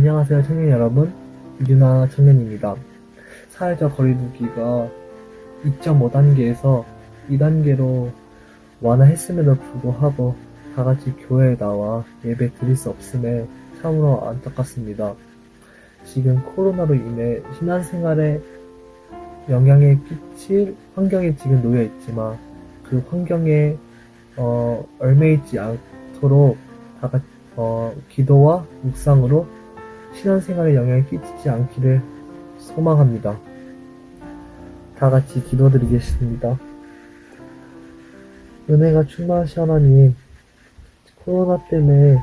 안녕하세요 청년 여러분, 유나 청년입니다. 사회적 거리두기가 2.5단계에서 2단계로 완화했음에도 불구하고 다같이 교회에 나와 예배 드릴 수 없음에 참으로 안타깝습니다. 지금 코로나로 인해 신앙생활에 영향을 끼칠 환경에 지금 놓여 있지만 그 환경에 얽매이지 않도록 다같이 기도와 묵상으로 신앙생활에 영향을 끼치지 않기를 소망합니다. 다같이 기도드리겠습니다. 은혜가 충만하신 하나님, 코로나 때문에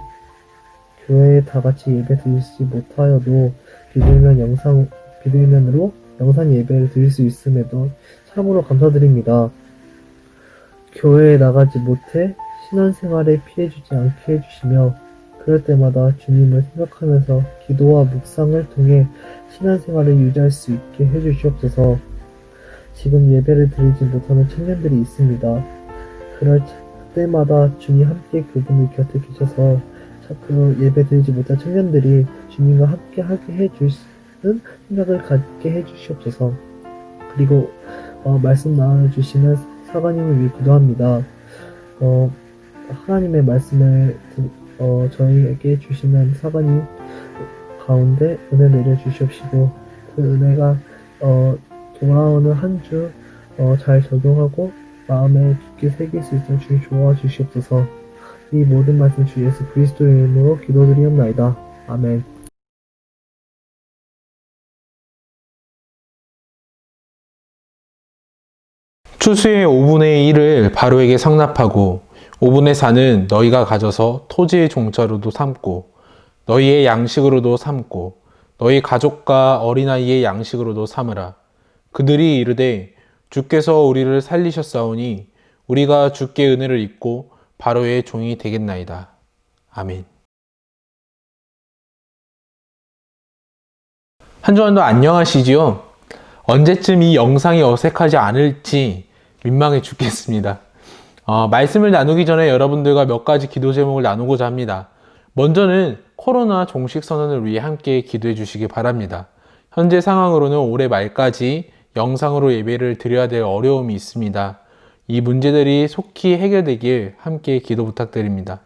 교회에 다같이 예배 드리지 못하여도 비대면으로 영상 예배를 드릴 수 있음에도 참으로 감사드립니다. 교회에 나가지 못해 신앙생활에 피해주지 않게 해주시며 그럴 때마다 주님을 생각하면서 기도와 묵상을 통해 신앙생활을 유지할 수 있게 해주시옵소서. 지금 예배를 드리지 못하는 청년들이 있습니다. 그럴 때마다 주님 함께 그분들 곁에 계셔서 그 예배 드리지 못한 청년들이 주님과 함께 하게 해주시는 생각을 갖게 해주시옵소서. 그리고 말씀 나눠주시는 사관님을 위해 기도합니다. 하나님의 말씀을 저희에게 주시는 사관님 가운데 은혜 내려주시옵시고 그 은혜가 돌아오는 한 주 잘 적용하고 마음에 깊게 새길 수 있도록 주님 도와주시옵소서. 이 모든 말씀 주 예수 그리스도의 이름으로 기도드리옵나이다. 아멘. 추수의 5분의 1을 바로에게 상납하고 5분의 4는 너희가 가져서 토지의 종자로도 삼고 너희의 양식으로도 삼고 너희 가족과 어린아이의 양식으로도 삼으라. 그들이 이르되 주께서 우리를 살리셨사오니 우리가 주께 은혜를 입고 바로의 종이 되겠나이다. 아멘. 한 주간도 안녕하시지요? 언제쯤 이 영상이 어색하지 않을지 민망해 죽겠습니다. 말씀을 나누기 전에 여러분들과 몇 가지 기도 제목을 나누고자 합니다. 먼저는 코로나 종식 선언을 위해 함께 기도해 주시기 바랍니다. 현재 상황으로는 올해 말까지 영상으로 예배를 드려야 될 어려움이 있습니다. 이 문제들이 속히 해결되길 함께 기도 부탁드립니다.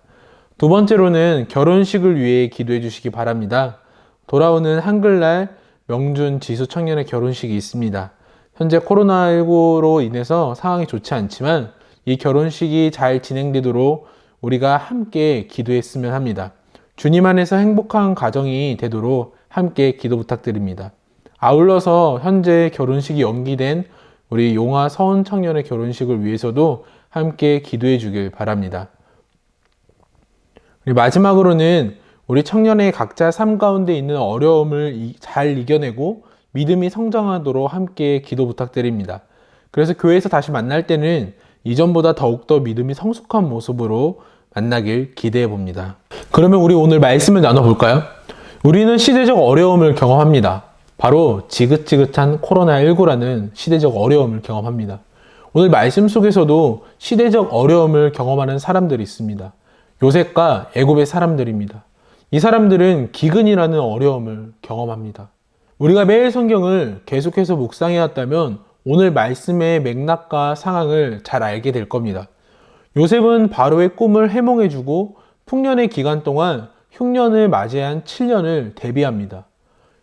두 번째로는 결혼식을 위해 기도해 주시기 바랍니다. 돌아오는 한글날 명준 지수 청년의 결혼식이 있습니다. 현재 코로나19로 인해서 상황이 좋지 않지만 이 결혼식이 잘 진행되도록 우리가 함께 기도했으면 합니다. 주님 안에서 행복한 가정이 되도록 함께 기도 부탁드립니다. 아울러서 현재 결혼식이 연기된 우리 용화 서은 청년의 결혼식을 위해서도 함께 기도해 주길 바랍니다. 마지막으로는 우리 청년의 각자 삶 가운데 있는 어려움을 잘 이겨내고 믿음이 성장하도록 함께 기도 부탁드립니다. 그래서 교회에서 다시 만날 때는 이전보다 더욱더 믿음이 성숙한 모습으로 만나길 기대해 봅니다. 그러면 우리 오늘 말씀을 나눠볼까요? 우리는 시대적 어려움을 경험합니다. 바로 지긋지긋한 코로나19라는 시대적 어려움을 경험합니다. 오늘 말씀 속에서도 시대적 어려움을 경험하는 사람들이 있습니다. 요셉과 애굽의 사람들입니다. 이 사람들은 기근이라는 어려움을 경험합니다. 우리가 매일 성경을 계속해서 묵상해 왔다면 오늘 말씀의 맥락과 상황을 잘 알게 될 겁니다. 요셉은 바로의 꿈을 해몽해주고 풍년의 기간 동안 흉년을 맞이한 7년을 대비합니다.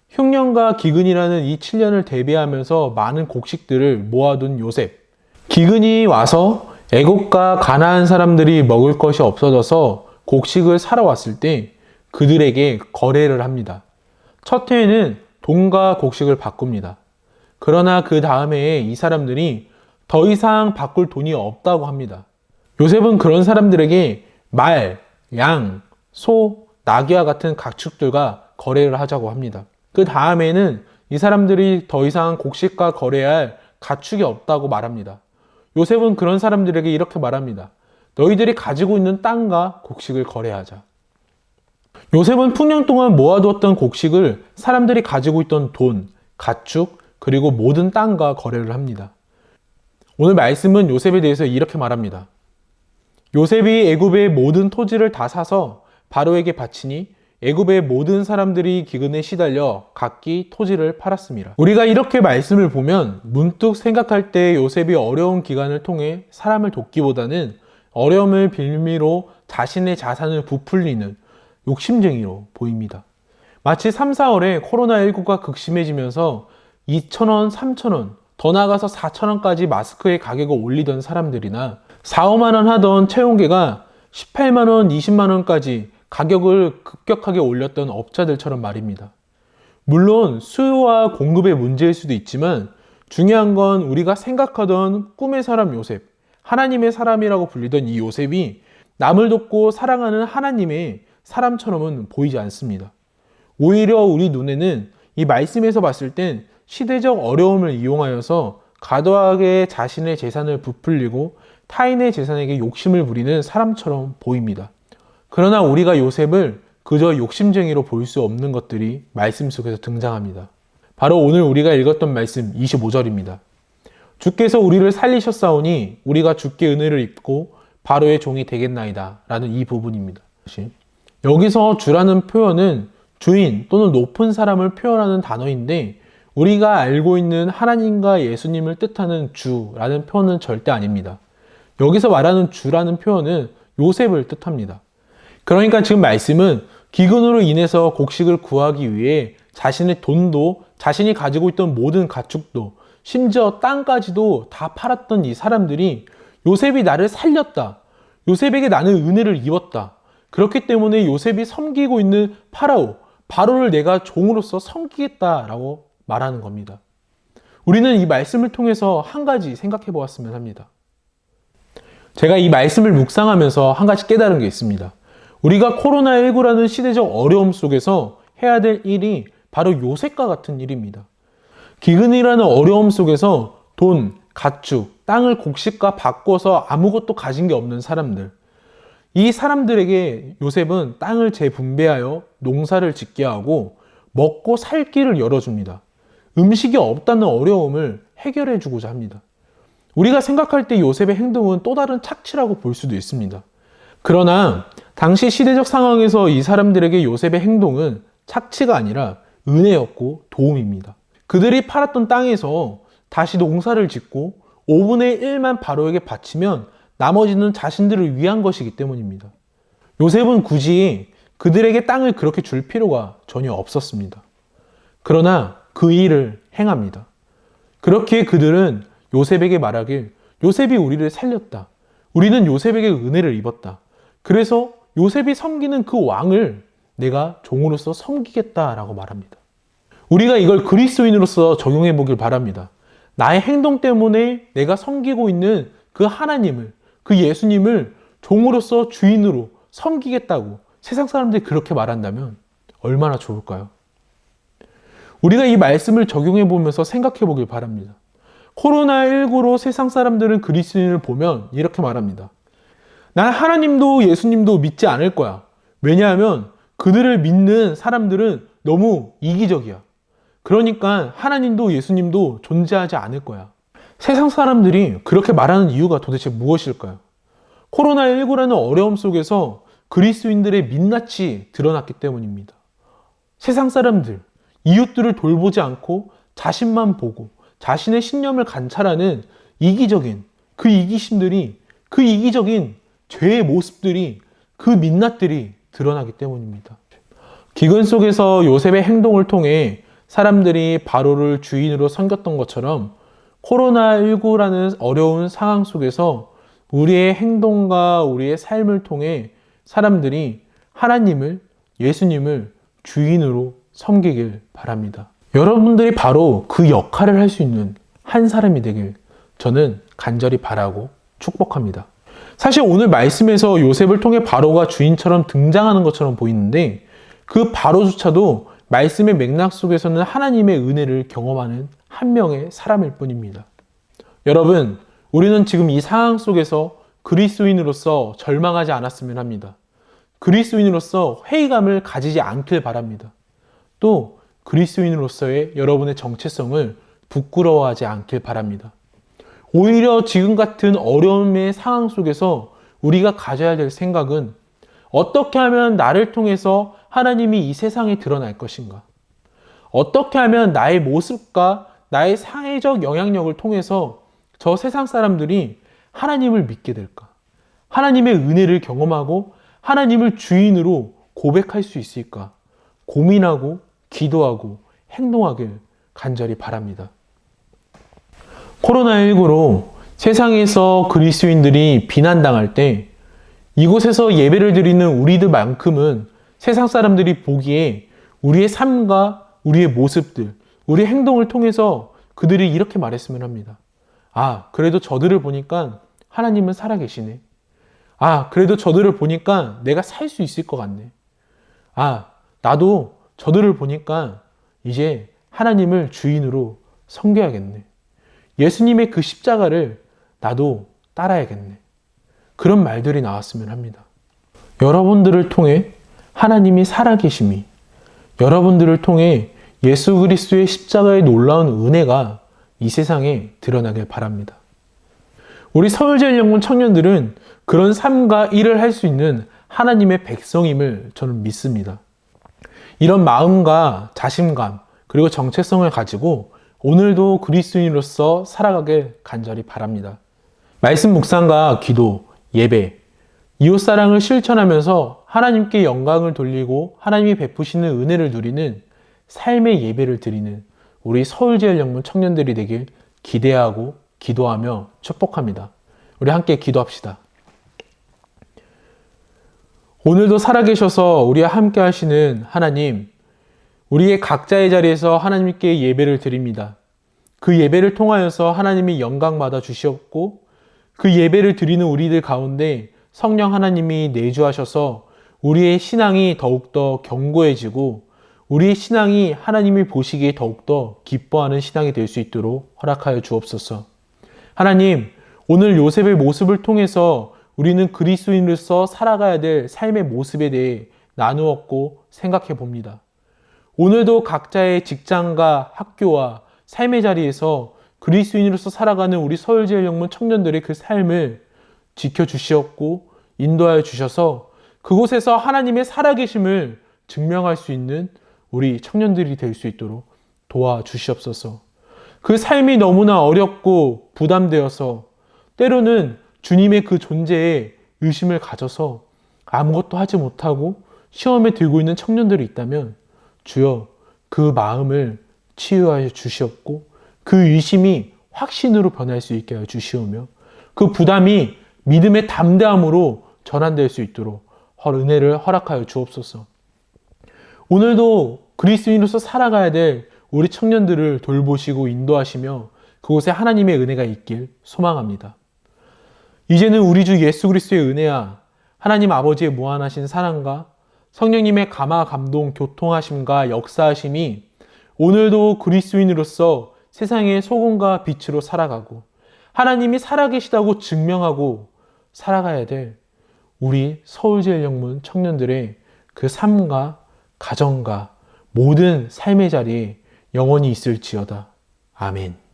흉년과 기근이라는 이 7년을 대비하면서 많은 곡식들을 모아둔 요셉. 기근이 와서 애국과 가나안 사람들이 먹을 것이 없어져서 곡식을 사러 왔을 때 그들에게 거래를 합니다. 첫 해에는 돈과 곡식을 바꿉니다. 그러나 그 다음 해에 이 사람들이 더 이상 바꿀 돈이 없다고 합니다. 요셉은 그런 사람들에게 말, 양, 소, 나귀와 같은 가축들과 거래를 하자고 합니다. 그 다음에는 이 사람들이 더 이상 곡식과 거래할 가축이 없다고 말합니다. 요셉은 그런 사람들에게 이렇게 말합니다. 너희들이 가지고 있는 땅과 곡식을 거래하자. 요셉은 풍년 동안 모아두었던 곡식을 사람들이 가지고 있던 돈, 가축, 그리고 모든 땅과 거래를 합니다. 오늘 말씀은 요셉에 대해서 이렇게 말합니다. 요셉이 애굽의 모든 토지를 다 사서 바로에게 바치니 애굽의 모든 사람들이 기근에 시달려 각기 토지를 팔았습니다. 우리가 이렇게 말씀을 보면 문득 생각할 때 요셉이 어려운 기간을 통해 사람을 돕기보다는 어려움을 빌미로 자신의 자산을 부풀리는 욕심쟁이로 보입니다. 마치 3, 4월에 코로나19가 극심해지면서 2,000원, 3,000원, 더 나아가서 4,000원까지 마스크의 가격을 올리던 사람들이나 4, 5만 원 하던 채용계가 18만 원, 20만 원까지 가격을 급격하게 올렸던 업자들처럼 말입니다. 물론 수요와 공급의 문제일 수도 있지만 중요한 건 우리가 생각하던 꿈의 사람 요셉, 하나님의 사람이라고 불리던 이 요셉이 남을 돕고 사랑하는 하나님의 사람처럼은 보이지 않습니다. 오히려 우리 눈에는 이 말씀에서 봤을 땐 시대적 어려움을 이용하여서 과도하게 자신의 재산을 부풀리고 타인의 재산에게 욕심을 부리는 사람처럼 보입니다. 그러나 우리가 요셉을 그저 욕심쟁이로 볼 수 없는 것들이 말씀 속에서 등장합니다. 바로 오늘 우리가 읽었던 말씀 25절입니다. 주께서 우리를 살리셨사오니 우리가 주께 은혜를 입고 바로의 종이 되겠나이다 라는 이 부분입니다. 여기서 주라는 표현은 주인 또는 높은 사람을 표현하는 단어인데 우리가 알고 있는 하나님과 예수님을 뜻하는 주라는 표현은 절대 아닙니다. 여기서 말하는 주라는 표현은 요셉을 뜻합니다. 그러니까 지금 말씀은 기근으로 인해서 곡식을 구하기 위해 자신의 돈도 자신이 가지고 있던 모든 가축도 심지어 땅까지도 다 팔았던 이 사람들이 요셉이 나를 살렸다. 요셉에게 나는 은혜를 입었다. 그렇기 때문에 요셉이 섬기고 있는 바로를 내가 종으로서 섬기겠다라고 말하는 겁니다. 우리는 이 말씀을 통해서 한 가지 생각해 보았으면 합니다. 제가 이 말씀을 묵상하면서 한 가지 깨달은 게 있습니다. 우리가 코로나19라는 시대적 어려움 속에서 해야 될 일이 바로 요셉과 같은 일입니다. 기근이라는 어려움 속에서 돈, 가축, 땅을 곡식과 바꿔서 아무것도 가진 게 없는 사람들. 이 사람들에게 요셉은 땅을 재분배하여 농사를 짓게 하고 먹고 살 길을 열어줍니다. 음식이 없다는 어려움을 해결해 주고자 합니다. 우리가 생각할 때 요셉의 행동은 또 다른 착취라고 볼 수도 있습니다. 그러나 당시 시대적 상황에서 이 사람들에게 요셉의 행동은 착취가 아니라 은혜였고 도움입니다. 그들이 팔았던 땅에서 다시 농사를 짓고 5분의 1만 바로에게 바치면 나머지는 자신들을 위한 것이기 때문입니다. 요셉은 굳이 그들에게 땅을 그렇게 줄 필요가 전혀 없었습니다. 그러나 그 일을 행합니다. 그렇기에 그들은 요셉에게 말하길 요셉이 우리를 살렸다. 우리는 요셉에게 은혜를 입었다. 그래서 요셉이 섬기는 그 왕을 내가 종으로서 섬기겠다라고 말합니다. 우리가 이걸 그리스도인으로서 적용해 보길 바랍니다. 나의 행동 때문에 내가 섬기고 있는 그 하나님을, 그 예수님을 종으로서 주인으로 섬기겠다고 세상 사람들이 그렇게 말한다면 얼마나 좋을까요? 우리가 이 말씀을 적용해 보면서 생각해 보길 바랍니다. 코로나19로 세상 사람들은 그리스도인을 보면 이렇게 말합니다. 난 하나님도 예수님도 믿지 않을 거야. 왜냐하면 그들을 믿는 사람들은 너무 이기적이야. 그러니까 하나님도 예수님도 존재하지 않을 거야. 세상 사람들이 그렇게 말하는 이유가 도대체 무엇일까요? 코로나19라는 어려움 속에서 그리스도인들의 민낯이 드러났기 때문입니다. 세상 사람들, 이웃들을 돌보지 않고 자신만 보고 자신의 신념을 관찰하는 이기적인 그 이기심들이, 그 이기적인 죄의 모습들이, 그 민낯들이 드러나기 때문입니다. 기근 속에서 요셉의 행동을 통해 사람들이 바로를 주인으로 섬겼던 것처럼 코로나19라는 어려운 상황 속에서 우리의 행동과 우리의 삶을 통해 사람들이 하나님을, 예수님을 주인으로 섬기길 바랍니다. 여러분들이 바로 그 역할을 할 수 있는 한 사람이 되길 저는 간절히 바라고 축복합니다. 사실 오늘 말씀에서 요셉을 통해 바로가 주인처럼 등장하는 것처럼 보이는데 그 바로조차도 말씀의 맥락 속에서는 하나님의 은혜를 경험하는 한 명의 사람일 뿐입니다. 여러분, 우리는 지금 이 상황 속에서 그리스도인으로서 절망하지 않았으면 합니다. 그리스도인으로서 회의감을 가지지 않길 바랍니다. 또 그리스도인으로서의 여러분의 정체성을 부끄러워하지 않길 바랍니다. 오히려 지금 같은 어려움의 상황 속에서 우리가 가져야 될 생각은 어떻게 하면 나를 통해서 하나님이 이 세상에 드러날 것인가? 어떻게 하면 나의 모습과 나의 사회적 영향력을 통해서 저 세상 사람들이 하나님을 믿게 될까? 하나님의 은혜를 경험하고 하나님을 주인으로 고백할 수 있을까? 고민하고 기도하고 행동하길 간절히 바랍니다. 코로나19로 세상에서 그리스도인들이 비난당할 때 이곳에서 예배를 드리는 우리들만큼은 세상 사람들이 보기에 우리의 삶과 우리의 모습들, 우리의 행동을 통해서 그들이 이렇게 말했으면 합니다. 아, 그래도 저들을 보니까 하나님은 살아계시네. 아, 그래도 저들을 보니까 내가 살 수 있을 것 같네. 아, 나도 저들을 보니까 이제 하나님을 주인으로 섬겨야겠네. 예수님의 그 십자가를 나도 따라야겠네. 그런 말들이 나왔으면 합니다. 여러분들을 통해 하나님이 살아계심이, 여러분들을 통해 예수 그리스도의 십자가의 놀라운 은혜가 이 세상에 드러나길 바랍니다. 우리 서울제일영문 청년들은 그런 삶과 일을 할 수 있는 하나님의 백성임을 저는 믿습니다. 이런 마음과 자신감 그리고 정체성을 가지고 오늘도 그리스도인으로서 살아가길 간절히 바랍니다. 말씀 묵상과 기도, 예배, 이웃사랑을 실천하면서 하나님께 영광을 돌리고 하나님이 베푸시는 은혜를 누리는 삶의 예배를 드리는 우리 서울제일영문 청년들이 되길 기대하고 기도하며 축복합니다. 우리 함께 기도합시다. 오늘도 살아계셔서 우리와 함께 하시는 하나님, 우리의 각자의 자리에서 하나님께 예배를 드립니다. 그 예배를 통하여서 하나님이 영광받아 주시옵고 그 예배를 드리는 우리들 가운데 성령 하나님이 내주하셔서 우리의 신앙이 더욱더 견고해지고 우리의 신앙이 하나님이 보시기에 더욱더 기뻐하는 신앙이 될 수 있도록 허락하여 주옵소서. 하나님, 오늘 요셉의 모습을 통해서 우리는 그리스도인으로서 살아가야 될 삶의 모습에 대해 나누었고 생각해 봅니다. 오늘도 각자의 직장과 학교와 삶의 자리에서 그리스도인으로서 살아가는 우리 서울제일영문 청년들의 그 삶을 지켜주시었고 인도하여 주셔서 그곳에서 하나님의 살아계심을 증명할 수 있는 우리 청년들이 될 수 있도록 도와주시옵소서. 그 삶이 너무나 어렵고 부담되어서 때로는 주님의 그 존재에 의심을 가져서 아무것도 하지 못하고 시험에 들고 있는 청년들이 있다면 주여 그 마음을 치유하여 주시옵고 그 의심이 확신으로 변할 수 있게 하여 주시오며 그 부담이 믿음의 담대함으로 전환될 수 있도록 은혜를 허락하여 주옵소서. 오늘도 그리스도인으로서 살아가야 될 우리 청년들을 돌보시고 인도하시며 그곳에 하나님의 은혜가 있길 소망합니다. 이제는 우리 주 예수 그리스도의 은혜와 하나님 아버지의 무한하신 사랑과 성령님의 감화 감동 교통하심과 역사하심이 오늘도 그리스도인으로서 세상의 소금과 빛으로 살아가고 하나님이 살아계시다고 증명하고 살아가야 될 우리 서울제일영문 청년들의 그 삶과 가정과 모든 삶의 자리에 영원히 있을지어다. 아멘.